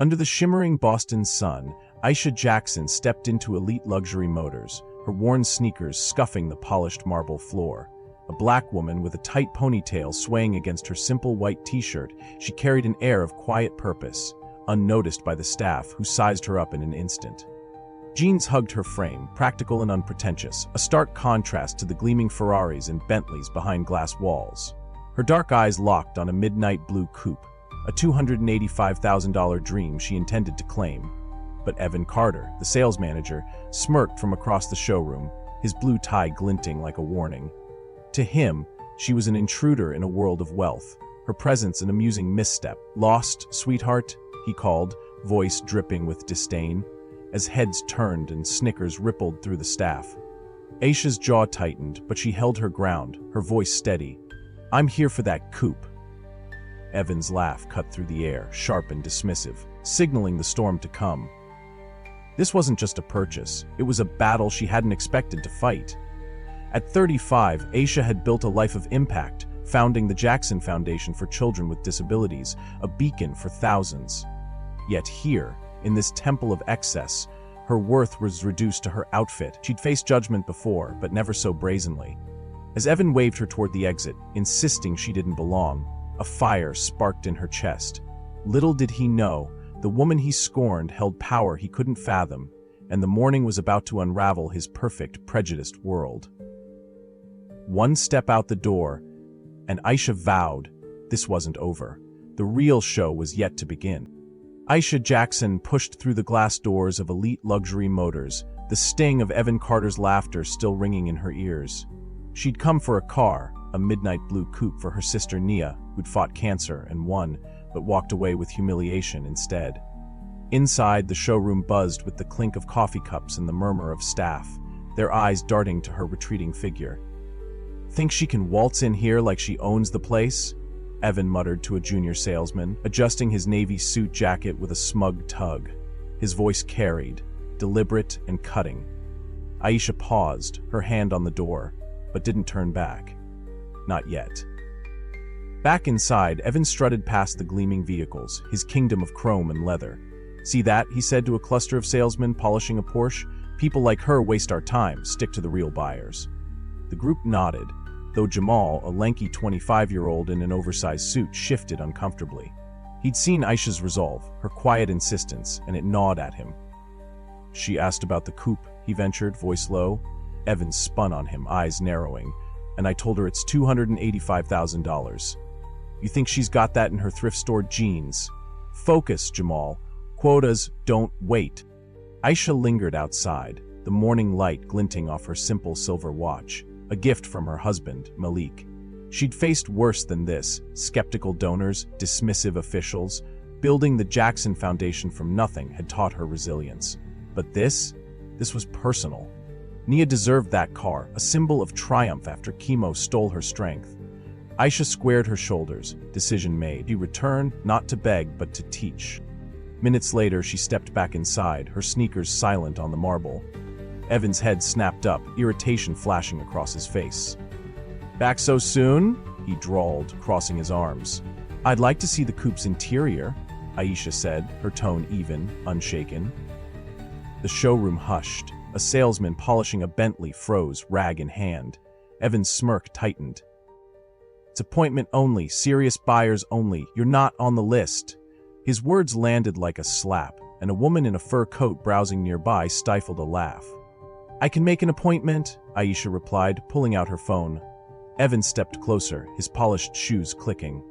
Under the shimmering Boston sun, Aisha Jackson stepped into elite luxury motors, her worn sneakers scuffing the polished marble floor. A black woman with a tight ponytail swaying against her simple white t-shirt, she carried an air of quiet purpose, unnoticed by the staff who sized her up in an instant. Jeans hugged her frame, practical and unpretentious, a stark contrast to the gleaming Ferraris and Bentleys behind glass walls. Her dark eyes locked on a midnight blue coupe, a $285,000 dream she intended to claim. But Evan Carter, the sales manager, smirked from across the showroom, his blue tie glinting like a warning. To him, she was an intruder in a world of wealth, her presence an amusing misstep. "Lost, sweetheart?" he called, voice dripping with disdain, as heads turned and snickers rippled through the staff. Aisha's jaw tightened, but she held her ground, her voice steady. "I'm here for that coupe." Evan's laugh cut through the air, sharp and dismissive, signaling the storm to come. This wasn't just a purchase, it was a battle she hadn't expected to fight. At 35, Aisha had built a life of impact, founding the Jackson Foundation for Children with Disabilities, a beacon for thousands. Yet here, in this temple of excess, her worth was reduced to her outfit. She'd faced judgment before, but never so brazenly. As Evan waved her toward the exit, insisting she didn't belong, a fire sparked in her chest. Little did he know, the woman he scorned held power he couldn't fathom, and the morning was about to unravel his perfect, prejudiced world. One step out the door, and Aisha vowed this wasn't over. The real show was yet to begin. Aisha Jackson pushed through the glass doors of elite luxury motors, the sting of Evan Carter's laughter still ringing in her ears. She'd come for a car, a midnight blue coupe for her sister Nia, who'd fought cancer and won, but walked away with humiliation instead. Inside, the showroom buzzed with the clink of coffee cups and the murmur of staff, their eyes darting to her retreating figure. "Think she can waltz in here like she owns the place?" Evan muttered to a junior salesman, adjusting his navy suit jacket with a smug tug. His voice carried, deliberate and cutting. Aisha paused, her hand on the door, but didn't turn back. Not yet. Back inside, Evan strutted past the gleaming vehicles, his kingdom of chrome and leather. "See that?" he said to a cluster of salesmen polishing a Porsche. "People like her waste our time, stick to the real buyers." The group nodded, though Jamal, a lanky 25-year-old in an oversized suit, shifted uncomfortably. He'd seen Aisha's resolve, her quiet insistence, and it gnawed at him. "She asked about the coupe," he ventured, voice low. Evan spun on him, eyes narrowing, "and I told her it's $285,000. You think she's got that in her thrift store jeans? Focus, Jamal. Quotas don't wait." Aisha lingered outside, the morning light glinting off her simple silver watch, a gift from her husband, Malik. She'd faced worse than this: skeptical donors, dismissive officials. Building the Jackson Foundation from nothing had taught her resilience. But this was personal. Nia deserved that car, a symbol of triumph after chemo stole her strength. Aisha squared her shoulders, decision made. She returned, not to beg, but to teach. Minutes later, she stepped back inside, her sneakers silent on the marble. Evan's head snapped up, irritation flashing across his face. "Back so soon?" he drawled, crossing his arms. "I'd like to see the coupe's interior," Aisha said, her tone even, unshaken. The showroom hushed. A salesman polishing a Bentley froze, rag in hand. Evan's smirk tightened. "It's appointment only, serious buyers only. You're not on the list." His words landed like a slap, and a woman in a fur coat browsing nearby stifled a laugh. "I can make an appointment," Aisha replied, pulling out her phone. Evan stepped closer, his polished shoes clicking.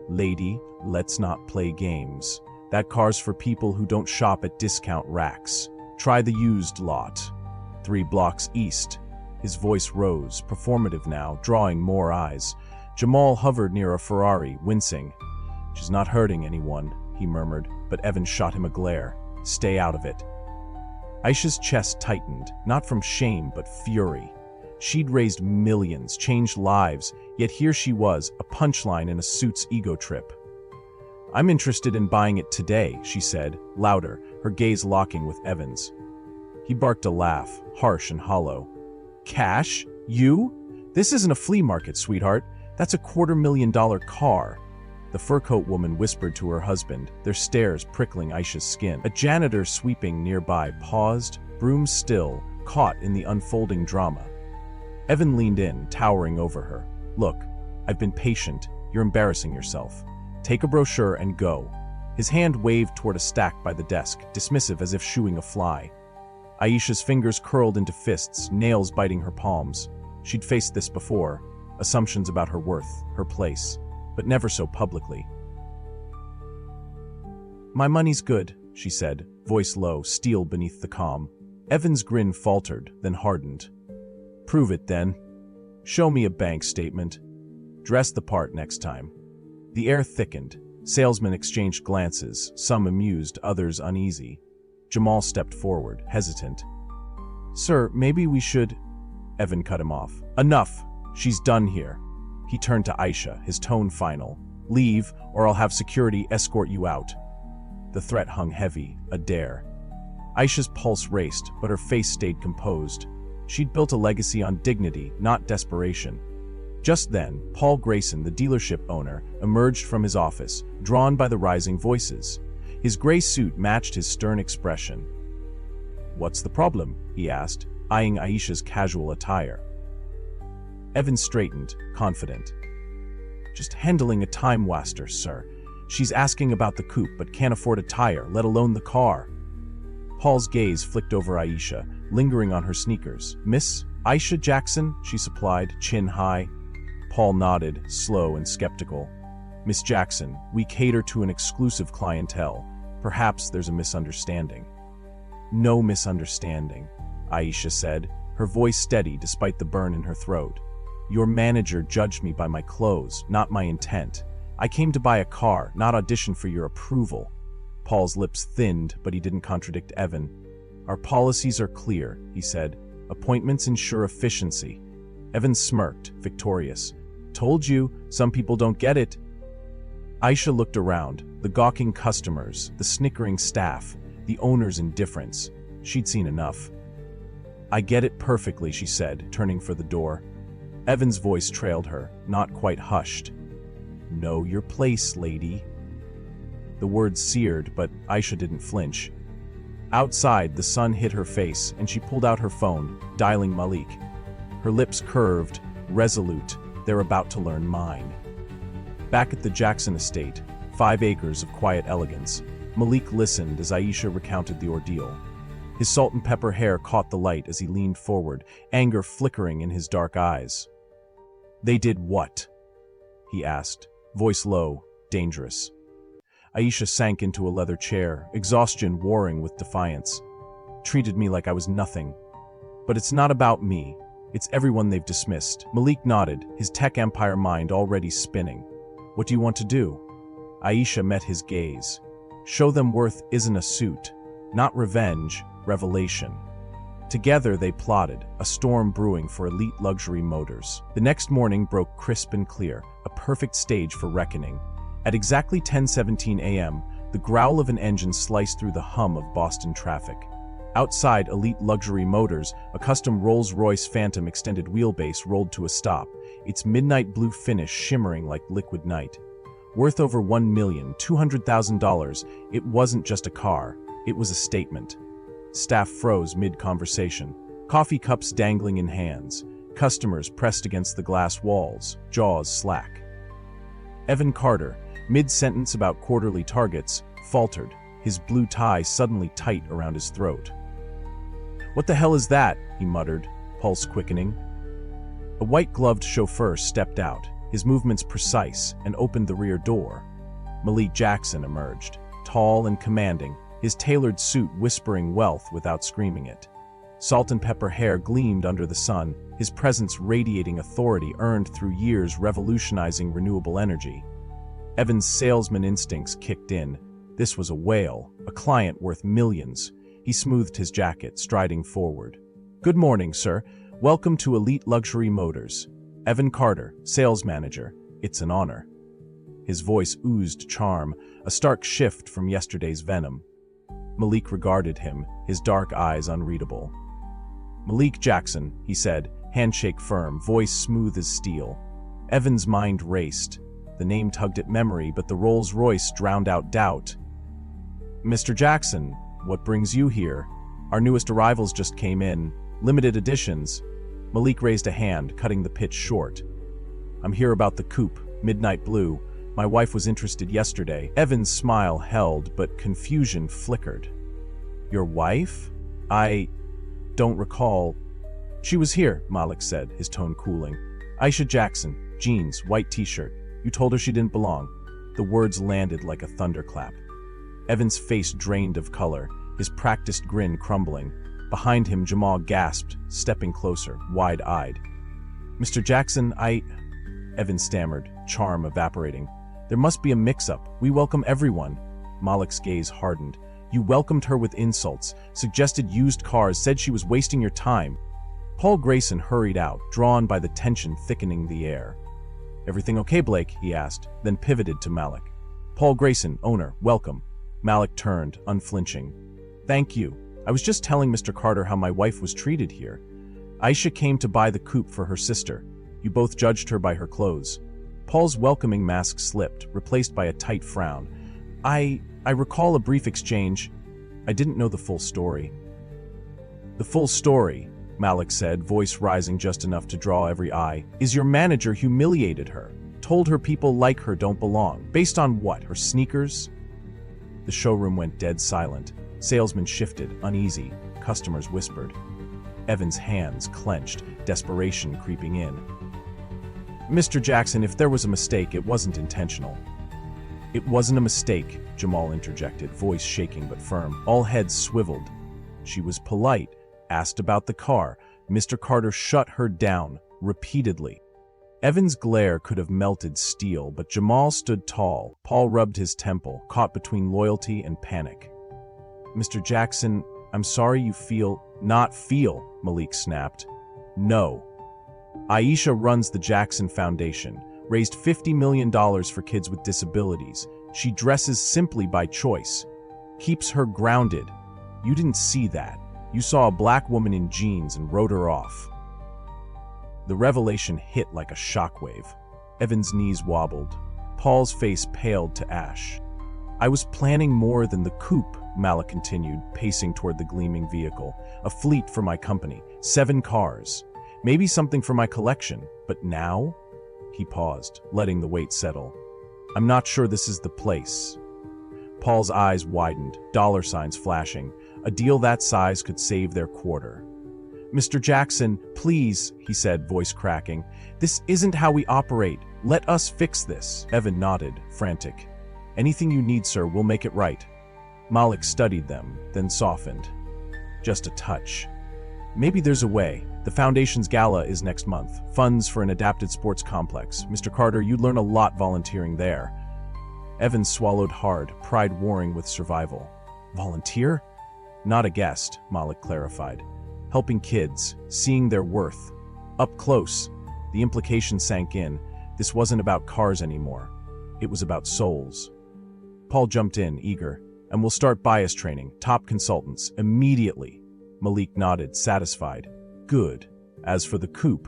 "Lady, let's not play games. That car's for people who don't shop at discount racks. Try the used lot. 3 blocks east." His voice rose, performative now, drawing more eyes. Jamal hovered near a Ferrari, wincing. "She's not hurting anyone," he murmured, but Evan shot him a glare. "Stay out of it." Aisha's chest tightened, not from shame but fury. She'd raised millions, changed lives, yet here she was, a punchline in a suit's ego trip. "I'm interested in buying it today," she said, louder, her gaze locking with Evan's. He barked a laugh, harsh and hollow. "Cash? You? This isn't a flea market, sweetheart. That's a $250,000 car." The fur coat woman whispered to her husband, their stares prickling Aisha's skin. A janitor sweeping nearby paused, broom still, caught in the unfolding drama. Evan leaned in, towering over her. Look, I've been patient. You're embarrassing yourself. Take a brochure and go. His hand waved toward a stack by the desk, dismissive as if shooing a fly. Aisha's fingers curled into fists, nails biting her palms. She'd faced this before, assumptions about her worth, her place, but never so publicly. My money's good, she said, voice low, steel beneath the calm. Evan's grin faltered, then hardened. Prove it then. Show me a bank statement. Dress the part next time. The air thickened. Salesmen exchanged glances, some amused, others uneasy. Jamal stepped forward, hesitant. Sir, maybe we should... Evan cut him off. Enough! She's done here. He turned to Aisha, his tone final. Leave, or I'll have security escort you out. The threat hung heavy, a dare. Aisha's pulse raced, but her face stayed composed. She'd built a legacy on dignity, not desperation. Just then, Paul Grayson, the dealership owner, emerged from his office, drawn by the rising voices. His gray suit matched his stern expression. What's the problem? He asked, eyeing Aisha's casual attire. Evan straightened, confident. Just handling a time-waster, sir. She's asking about the coupe but can't afford a tire, let alone the car. Paul's gaze flicked over Aisha, lingering on her sneakers. Miss Aisha Jackson, she supplied, chin high. Paul nodded, slow and skeptical. Miss Jackson, we cater to an exclusive clientele. Perhaps there's a misunderstanding. No misunderstanding, Aisha said, her voice steady despite the burn in her throat. Your manager judged me by my clothes, not my intent. I came to buy a car, not audition for your approval. Paul's lips thinned, but he didn't contradict Evan. Our policies are clear, he said. Appointments ensure efficiency. Evan smirked, victorious. Told you, some people don't get it. Aisha looked around, the gawking customers, the snickering staff, the owner's indifference. She'd seen enough. I get it perfectly, she said, turning for the door. Evan's voice trailed her, not quite hushed. Know your place, lady. The words seared, but Aisha didn't flinch. Outside, the sun hit her face, and she pulled out her phone, dialing Malik. Her lips curved, resolute. They're about to learn mine. Back at the Jackson estate, 5 acres of quiet elegance, Malik listened as Aisha recounted the ordeal. His salt and pepper hair caught the light as he leaned forward, anger flickering in his dark eyes. They did what? He asked, voice low, dangerous. Aisha sank into a leather chair, exhaustion warring with defiance. Treated me like I was nothing. But it's not about me. It's everyone they've dismissed. Malik nodded, his tech empire mind already spinning. What do you want to do? Aisha met his gaze. Show them worth isn't a suit. Not revenge, revelation. Together they plotted, a storm brewing for elite luxury motors. The next morning broke crisp and clear, a perfect stage for reckoning. At exactly 10:17 a.m., the growl of an engine sliced through the hum of Boston traffic. Outside Elite Luxury Motors, a custom Rolls-Royce Phantom extended wheelbase rolled to a stop, its midnight blue finish shimmering like liquid night. Worth over $1,200,000, it wasn't just a car, it was a statement. Staff froze mid-conversation, coffee cups dangling in hands, customers pressed against the glass walls, jaws slack. Evan Carter, mid-sentence about quarterly targets, faltered, his blue tie suddenly tight around his throat. What the hell is that? He muttered, pulse quickening. A white-gloved chauffeur stepped out, his movements precise, and opened the rear door. Malik Jackson emerged, tall and commanding, his tailored suit whispering wealth without screaming it. Salt and pepper hair gleamed under the sun, his presence radiating authority earned through years revolutionizing renewable energy. Evan's salesman instincts kicked in. This was a whale, a client worth millions. He smoothed his jacket, striding forward. Good morning, sir. Welcome to Elite Luxury Motors. Evan Carter, sales manager. It's an honor. His voice oozed charm, a stark shift from yesterday's venom. Malik regarded him, his dark eyes unreadable. Malik Jackson, he said, handshake firm, voice smooth as steel. Evan's mind raced. The name tugged at memory, but the Rolls-Royce drowned out doubt. "Mr. Jackson, what brings you here? Our newest arrivals just came in. Limited editions." Malik raised a hand, cutting the pitch short. "I'm here about the coupe, midnight blue. My wife was interested yesterday." Evan's smile held, but confusion flickered. "Your wife? I don't recall." "She was here," Malik said, his tone cooling. "Aisha Jackson, jeans, white t-shirt. You told her she didn't belong." The words landed like a thunderclap. Evan's face drained of color, his practiced grin crumbling. Behind him, Jamal gasped, stepping closer, wide-eyed. "Mr. Jackson, Evan stammered, charm evaporating. "There must be a mix-up. We welcome everyone." Malik's gaze hardened. "You welcomed her with insults, suggested used cars, said she was wasting your time." Paul Grayson hurried out, drawn by the tension thickening the air. "Everything okay, Blake?" he asked, then pivoted to Malik. "Paul Grayson, owner, welcome." Malik turned, unflinching. "Thank you. I was just telling Mr. Carter how my wife was treated here. Aisha came to buy the coupe for her sister. You both judged her by her clothes." Paul's welcoming mask slipped, replaced by a tight frown. I recall a brief exchange. I didn't know the full story." "The full story," Malik said, voice rising just enough to draw every eye, "is your manager humiliated her, told her people like her don't belong. Based on what, her sneakers?" The showroom went dead silent. Salesmen shifted, uneasy. Customers whispered. Evan's hands clenched, desperation creeping in. "Mr. Jackson, if there was a mistake, it wasn't intentional." "It wasn't a mistake," Jamal interjected, voice shaking but firm. All heads swiveled. "She was polite, asked about the car. Mr. Carter shut her down, repeatedly." Evan's glare could have melted steel, but Jamal stood tall. Paul rubbed his temple, caught between loyalty and panic. "Mr. Jackson, I'm sorry you feel—" "Not feel," Malik snapped. "No. Aisha runs the Jackson Foundation, raised $50 million for kids with disabilities. She dresses simply by choice. Keeps her grounded. You didn't see that. You saw a black woman in jeans and wrote her off." The revelation hit like a shockwave. Evan's knees wobbled. Paul's face paled to ash. "I was planning more than the coupe," Malik continued, pacing toward the gleaming vehicle. "A fleet for my company, 7 cars. Maybe something for my collection, but now?" He paused, letting the weight settle. "I'm not sure this is the place." Paul's eyes widened, dollar signs flashing. A deal that size could save their quarter. "Mr. Jackson, please," he said, voice cracking. "This isn't how we operate. Let us fix this." Evan nodded, frantic. "Anything you need, sir, we'll make it right." Malik studied them, then softened. "Just a touch. Maybe there's a way. The Foundation's gala is next month. Funds for an adapted sports complex. Mr. Carter, you'd learn a lot volunteering there." Evan swallowed hard, pride warring with survival. "Volunteer?" "Not a guest," Malik clarified. "Helping kids, seeing their worth. Up close." The implication sank in. This wasn't about cars anymore. It was about souls. Paul jumped in, eager. "And we'll start bias training, top consultants, immediately." Malik nodded, satisfied. "Good. As for the coupe,"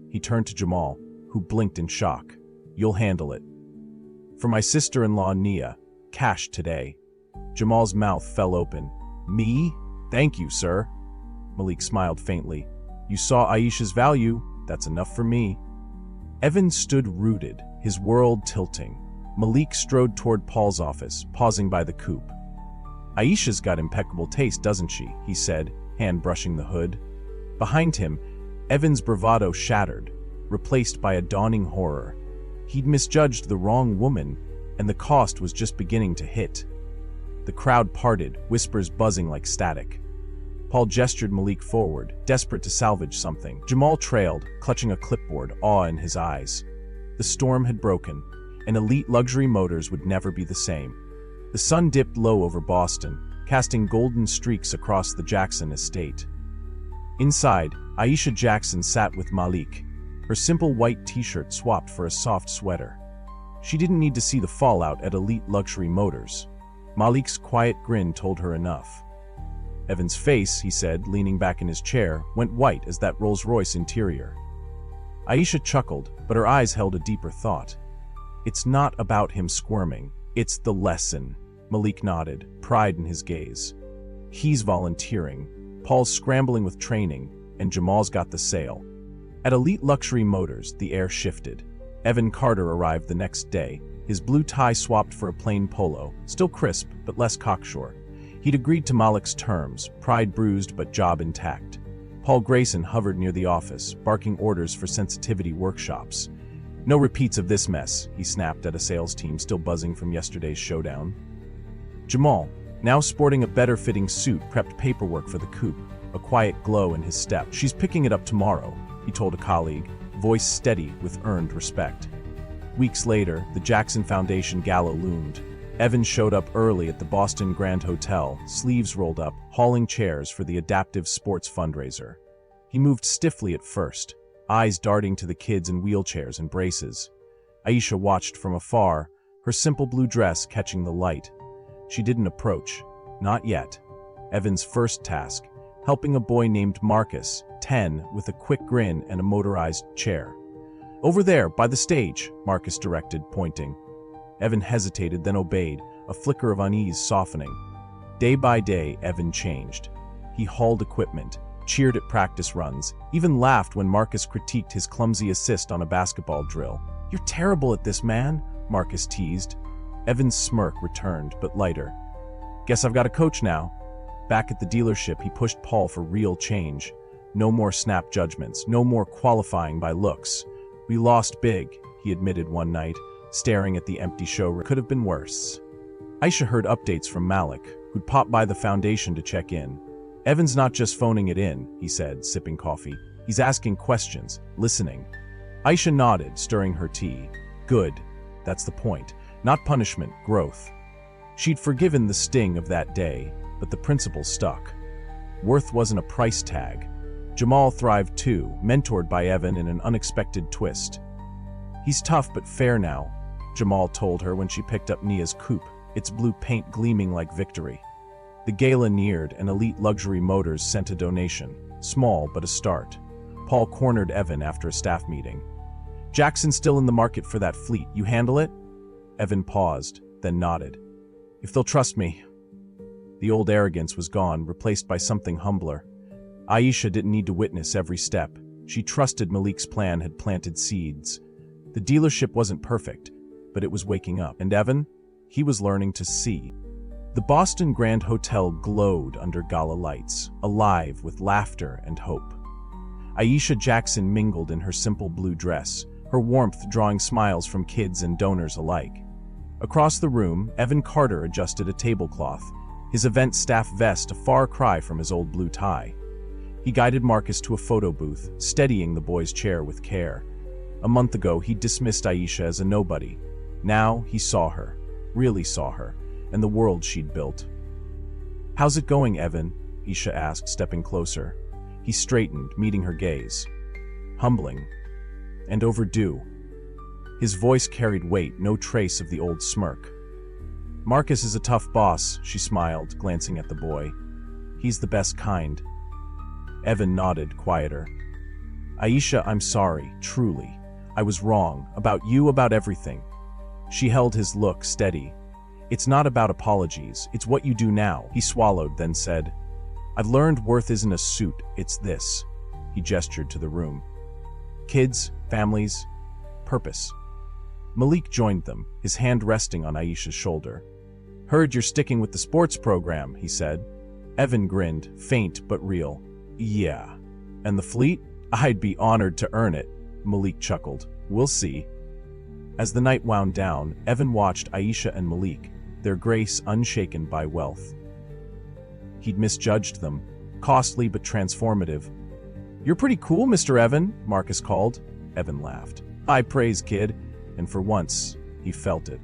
he turned to Jamal, who blinked in shock. "You'll handle it." "For my sister-in-law, Nia. Cash today." Jamal's mouth fell open. "Me? Thank you, sir." Malik smiled faintly. "You saw Aisha's value. That's enough for me." Evan stood rooted, his world tilting. Malik strode toward Paul's office, pausing by the coupe. "Aisha's got impeccable taste, doesn't she?" he said, hand brushing the hood. Behind him, Evan's bravado shattered, replaced by a dawning horror. He'd misjudged the wrong woman, and the cost was just beginning to hit. The crowd parted, whispers buzzing like static. Paul gestured Malik forward, desperate to salvage something. Jamal trailed, clutching a clipboard, awe in his eyes. The storm had broken, and elite luxury motors would never be the same. The sun dipped low over Boston, casting golden streaks across the Jackson estate. Inside, Aisha Jackson sat with Malik, her simple white t-shirt swapped for a soft sweater. She didn't need to see the fallout at elite luxury motors. Malik's quiet grin told her enough. Evan's face, he said, leaning back in his chair, went white as that Rolls-Royce interior. Aisha chuckled, but her eyes held a deeper thought. It's not about him squirming. It's the lesson. Malik nodded, pride in his gaze. He's volunteering. Paul's scrambling with training, and Jamal's got the sale. At Elite Luxury Motors, the air shifted. Evan Carter arrived the next day, his blue tie swapped for a plain polo, still crisp but less cocksure. He'd agreed to Malik's terms, pride bruised but job intact. Paul Grayson hovered near the office, barking orders for sensitivity workshops. No repeats of this mess, he snapped at a sales team still buzzing from yesterday's showdown. Jamal, now sporting a better-fitting suit, prepped paperwork for the coupe, a quiet glow in his step. She's picking it up tomorrow, he told a colleague, voice steady with earned respect. Weeks later, the Jackson Foundation gala loomed. Evan showed up early at the Boston Grand Hotel, sleeves rolled up, hauling chairs for the Adaptive Sports fundraiser. He moved stiffly at first, eyes darting to the kids in wheelchairs and braces. Aisha watched from afar, her simple blue dress catching the light. She didn't approach. Not yet. Evan's first task, helping a boy named Marcus, 10, with a quick grin and a motorized chair. "Over there, by the stage," Marcus directed, pointing. Evan hesitated, then obeyed, a flicker of unease softening. Day by day, Evan changed. He hauled equipment, cheered at practice runs, even laughed when Marcus critiqued his clumsy assist on a basketball drill. "You're terrible at this, man," Marcus teased. Evan's smirk returned, but lighter. "Guess I've got a coach now." Back at the dealership, he pushed Paul for real change. No more snap judgments, no more qualifying by looks. "We lost big," he admitted one night, staring at the empty showroom. "Could have been worse." Aisha heard updates from Malik, who'd popped by the foundation to check in. "Evan's not just phoning it in," he said, sipping coffee. "He's asking questions, listening." Aisha nodded, stirring her tea. "Good. That's the point. Not punishment, growth." She'd forgiven the sting of that day, but the principle stuck. Worth wasn't a price tag. Jamal thrived too, mentored by Evan in an unexpected twist. "He's tough but fair now," Jamal told her when she picked up Nia's coupe, its blue paint gleaming like victory. The gala neared, and Elite Luxury Motors sent a donation, small but a start. Paul cornered Evan after a staff meeting. "Jackson's still in the market for that fleet. You handle it?" Evan paused, then nodded. "If they'll trust me." The old arrogance was gone, replaced by something humbler. Aisha didn't need to witness every step. She trusted Malik's plan had planted seeds. The dealership wasn't perfect, but it was waking up. And Evan? He was learning to see. The Boston Grand Hotel glowed under gala lights, alive with laughter and hope. Aisha Jackson mingled in her simple blue dress, her warmth drawing smiles from kids and donors alike. Across the room, Evan Carter adjusted a tablecloth, his event staff vest a far cry from his old blue tie. He guided Marcus to a photo booth, steadying the boy's chair with care. A month ago, he dismissed Aisha as a nobody. Now, he saw her, really saw her, and the world she'd built. "How's it going, Evan?" Aisha asked, stepping closer. He straightened, meeting her gaze. "Humbling. And overdue." His voice carried weight, no trace of the old smirk. "Marcus is a tough boss," she smiled, glancing at the boy. "He's the best kind." Evan nodded, quieter. "Aisha, I'm sorry, truly. I was wrong, about you, about everything." She held his look steady. "It's not about apologies, it's what you do now." He swallowed, then said, "I've learned worth isn't a suit, it's this." He gestured to the room. "Kids, families, purpose." Malik joined them, his hand resting on Aisha's shoulder. "Heard you're sticking with the sports program," he said. Evan grinned, faint but real. "Yeah. And the fleet? I'd be honored to earn it." Malik chuckled. "We'll see." As the night wound down, Evan watched Aisha and Malik, their grace unshaken by wealth. He'd misjudged them, costly but transformative. "You're pretty cool, Mr. Evan," Marcus called. Evan laughed. "High praise, kid." And for once, he felt it.